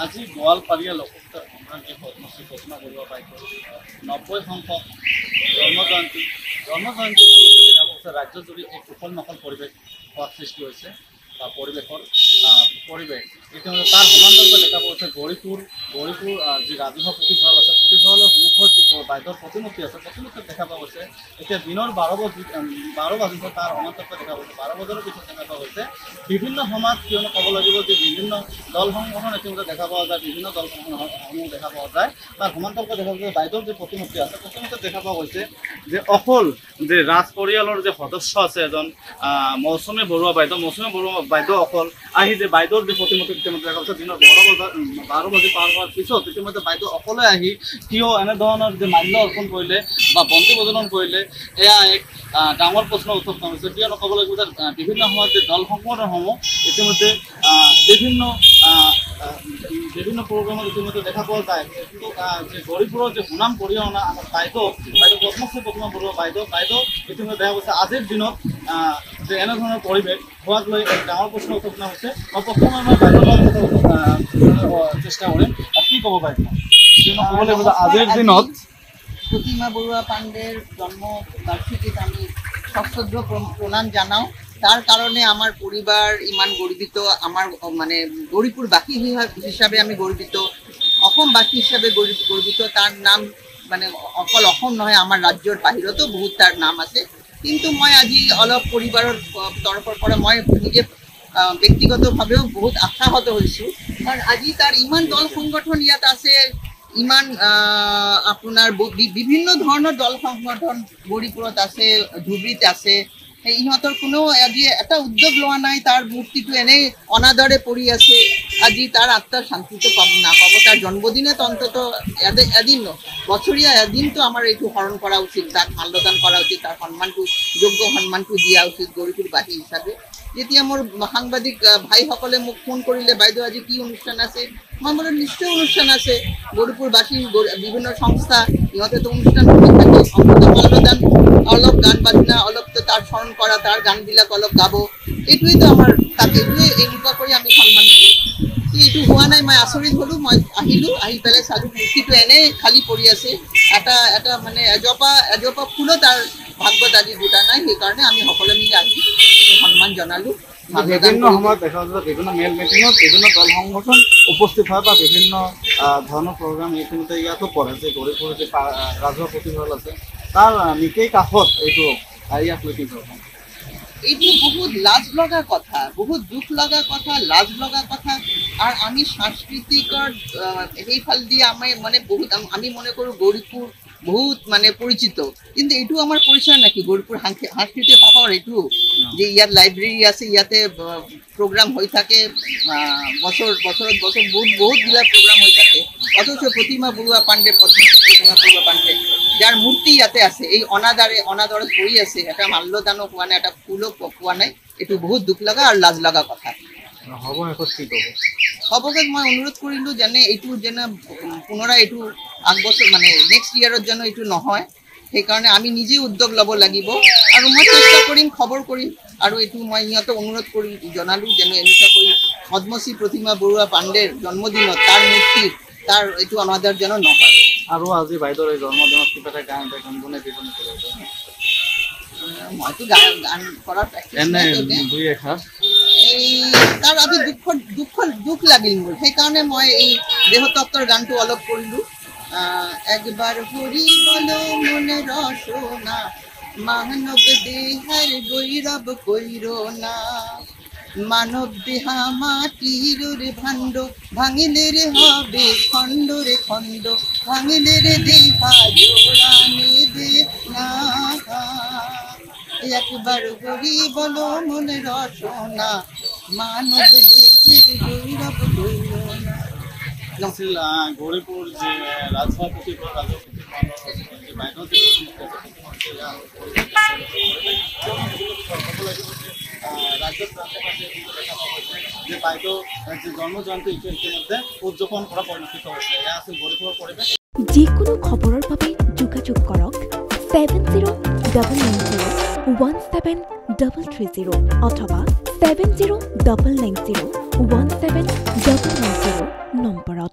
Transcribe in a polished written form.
আজি গোৱালপাৰীয়া লোকসংখ্যাৰ সম্ভ্ৰান্তি পদ্মশ্ৰী প্ৰতিমা বৰুৱা বাইদেউৰ 90 সংখ্যক জন্মজয়ন্তী উপলক্ষে দেখা গৈছে ৰাজ্যজুৰি এক উখল মাখল পৰিৱেশ হোৱাৰ সৃষ্টি হৈছে বা পৰিৱেশৰ পৰিৱেশ ইতিমধ্যে তাৰ সমান্তৰালকৈ দেখা গৈছে গৌৰীপুৰ যি ৰাজহুৱা পুথিভঁৰাল আছে পুথিভঁৰালৰ সন্মুখত যি বাইদেউৰ প্ৰতিমূৰ্তি আছে প্ৰতিমূৰ্তিত দেখা পোৱা গৈছে এতিয়া দিনৰ 12 বাজিছে তাৰ সমান্তৰালকৈ দেখা গৈছে 12 বজাৰ পিছত দেখা পোৱা গৈছে বিভিন্ন সমাজ কিয়নো ক'ব লাগিব যে বিভিন্ন দল সংগঠন ইতিমধ্যে দেখা পোৱা যায় বিভিন্ন দল সংগঠনসমূহ দেখা পোৱা যায় তাৰ সমান্তৰালকৈ দেখা গৈছে বাইদেউৰ যি প্ৰতিমূৰ্তি আছে প্ৰতিমূৰ্তিত দেখা পোৱা গৈছে যে অকল যে ৰাজ পৰিয়ালৰ যে সদস্য আছে এজন মৌচুমী বৰুৱা বাইদেউ অকল আহি যে বাইদেউৰ যে প্ৰতিমূৰ্তি ইতিমধ্যে দেখা গৈছে দিনৰ 12 বাজি পাৰ হোৱাৰ পিছত ইতিমধ্যে বাইদেউ অকলে আহি কিয় এনেধৰণৰ যে মাল্য অৰ্পণ কৰিলে বা বন্তি প্ৰজ্বলন কৰিলে এয়া এক ডাঙৰ প্ৰশ্ন উত্থাপন হৈছে কিয়নো ক'ব লাগিব যে বিভিন্ন সময়ত যে দল সংগঠনসমূহ ইতিমধ্যে বিভিন্ন প্ৰগ্ৰামত ইতিমধ্যে দেখা পোৱা যায় কিন্তু যে গৌৰীপুৰৰ যে সুনাম কঢ়িয়াই অনা আমাৰ বাইদেউ পদ্মশ্ৰী প্ৰতিমা বৰুৱা বাইদেউ ইতিমধ্যে দেখা গৈছে আজিৰ দিনত যে এনেধৰণৰ পৰিৱেশ হোৱাক লৈ এক ডাঙৰ প্ৰশ্ন উত্থাপন হৈছে প্ৰথমে মই বাইদেউৰ চেষ্টা কৰিম কি ক'ব বাইদেউ ক'ব লাগিব যে আজিৰ দিনত প্ৰতিমা বৰুৱা পাণ্ডেৰ জন্ম বাৰ্ষিকীত আমি সশ্ৰদ্ধ প্ৰণাম জনাওঁ তাৰ কাৰণে আমাৰ পৰিবাৰ ইমান গৰ্বিত আমাৰ মানে গৌৰীপুৰবাসী হিচাপে আমি গৰ্বিত অসমবাসী হিচাপে গৰ্বিত তাৰ নাম মানে অকল অসম নহয় আমাৰ ৰাজ্যৰ বাহিৰতো বহুত তাৰ নাম আছে কিন্তু মই আজি অলপ পৰিবাৰৰ তৰফৰ পৰা মই নিজে ব্যক্তিগতভাৱেও বহুত আশাহত হৈছোঁ কাৰণ আজি তাৰ ইমান দল সংগঠন ইয়াত আছে ইমান আপোনাৰ বিভিন্ন ধৰণৰ দল সংগঠন গৌৰীপুৰত আছে ধুবুৰীত আছে ইহঁতৰ কোনো আজি এটা উদ্যোগ লোৱা নাই তাৰ মূৰ্তিটো এনেই অনাদৰে পৰি আছে আজি তাৰ আত্মাৰ শান্তিটো নাপাব তাৰ জন্মদিনত অন্তত এদিন বছৰীয়া এদিনটো আমাৰ এইটো স্মৰণ কৰা উচিত তাক মাল্যদান কৰা উচিত তাৰ সন্মানটো যোগ্য সন্মানটো দিয়া উচিত গৌৰীপুৰবাসী হিচাপে যেতিয়া মোৰ সাংবাদিক ভাইসকলে মোক ফোন কৰিলে বাইদেউ আজি কি অনুষ্ঠান আছে মই বোলো নিশ্চয় অনুষ্ঠান আছে গৌৰীপুৰবাসী বিভিন্ন সংস্থা ইহঁতেতো অনুষ্ঠান কৰি থাকে অন্তত মাল্যদান অলপ গান বাজনা অলপ তাৰ স্মৰণ কৰা তাৰ গানবিলাক অলপ গাব এইটোৱেইতো আমাৰ তাক এইটোৱে এনেকুৱা কৰি আমি সন্মান দিওঁ এইটো হোৱা নাই মই আচৰিত হ'লোঁ মই আহি পেলাই চালোঁ মূৰ্তিটো এনেই খালী পৰি আছে এটা মানে এজোপা ফুলো তাৰ ভাগ্যত আজি দুটা নাই সেইকাৰণে আমি সকলোৱে মিলি আহি এইটো সন্মান জনালোঁ বিভিন্ন সময়ত দেখা যায় বিভিন্ন মেল মিটিঙত বিভিন্ন দল সংগঠন উপস্থিত হয় বা বিভিন্ন ধৰণৰ প্ৰগ্ৰাম এইখিনিতে ইয়াতো পঢ়ে যে গৌৰীপুৰ যে ৰাজহুৱা পুথিভঁৰাল আছে তাৰ নিকেই কাষত এইটো ইয়াক লৈ কি ধৰণৰ এইটো বহুত লাজ লগা কথা বহুত দুখ লগা কথা লাজ লগা কথা আৰু আমি সাংস্কৃতিকৰ সেইফালেদি আমি মানে বহুত আমি মনে কৰোঁ গৌৰীপুৰ বহুত মানে পৰিচিত কিন্তু এইটো আমাৰ পৰিচয় নেকি গৌৰীপুৰ সাংস্কৃতিক শহৰ এইটো যে ইয়াত লাইব্ৰেৰী আছে ইয়াতে প্ৰগ্ৰাম হৈ থাকে বছৰত বহুতবিলাক প্ৰগ্ৰাম হৈ থাকে অথচ প্ৰতিমা বৰুৱা পাণ্ডে পদ্মশ্ৰী প্ৰতিমা বৰুৱা পাণ্ডে যাৰ মূৰ্তি ইয়াতে আছে এই অনাদৰত পৰি আছে এটা মাল্যদানো হোৱা নাই এটা ফুলো পোৱা নাই এইটো বহুত দুখ লগা আৰু লাজ লগা কথা সবকে মই অনুৰোধ কৰিলোঁ যেনে এইটো যেনে পুনৰাই এইটো আগবছৰ মানে নেক্সট ইয়েৰত যেন এইটো নহয় সেইকাৰণে আমি নিজে উদ্যোগ ল'ব লাগিব আৰু মই চেষ্টা কৰিম খবৰ কৰিম আৰু এইটো মই সিহঁতক অনুৰোধ কৰি জনালোঁ যেন এনেকুৱা কৰি পদ্মশ্ৰী প্ৰতিমা বৰুৱা পাণ্ডেৰ জন্মদিনত তাৰ মূৰ্তি তাৰ এইটো অনাদৰ যেন নহয় আৰু আজি বাইদেউৰ এই জন্মদিনত কিবা এটা গান গুণগুণাই দিব মইতো গান কৰাৰ এই তাৰ আজি দুখ লাগিল মোৰ সেইকাৰণে মই এই দেহতত্বৰ গানটো অলপ কৰিলোঁ একবাৰ ফুৰিবলৈ মনে ৰচনা মানৱ দেহাৰ গৈৰৱ কইৰ না মানৱ দেহা মাটিৰ ভাণ্ড ভাঙিলে রে হবে খণ্ড রে খণ্ড ভাঙিলে রে দেহা জোড়া নেবে না একবার গরিবল মনে রচনা মানব দেহের গৈরব কইর না গৌৰীপুৰ যে ৰাজহুৱা পুথিভঁৰাল বাইদেউ যে বাইদেউ যে জন্মজয়ন্তী ইতিমধ্যে উদযাপন কৰা পৰিলক্ষিত হৈছে এয়া আছিল গৌৰীপুৰৰ পৰিৱেশ যিকোনো খবৰৰ বাবে যোগাযোগ কৰক 7090173330 অথবা 7099017990 নম্বৰ নম্বৰত।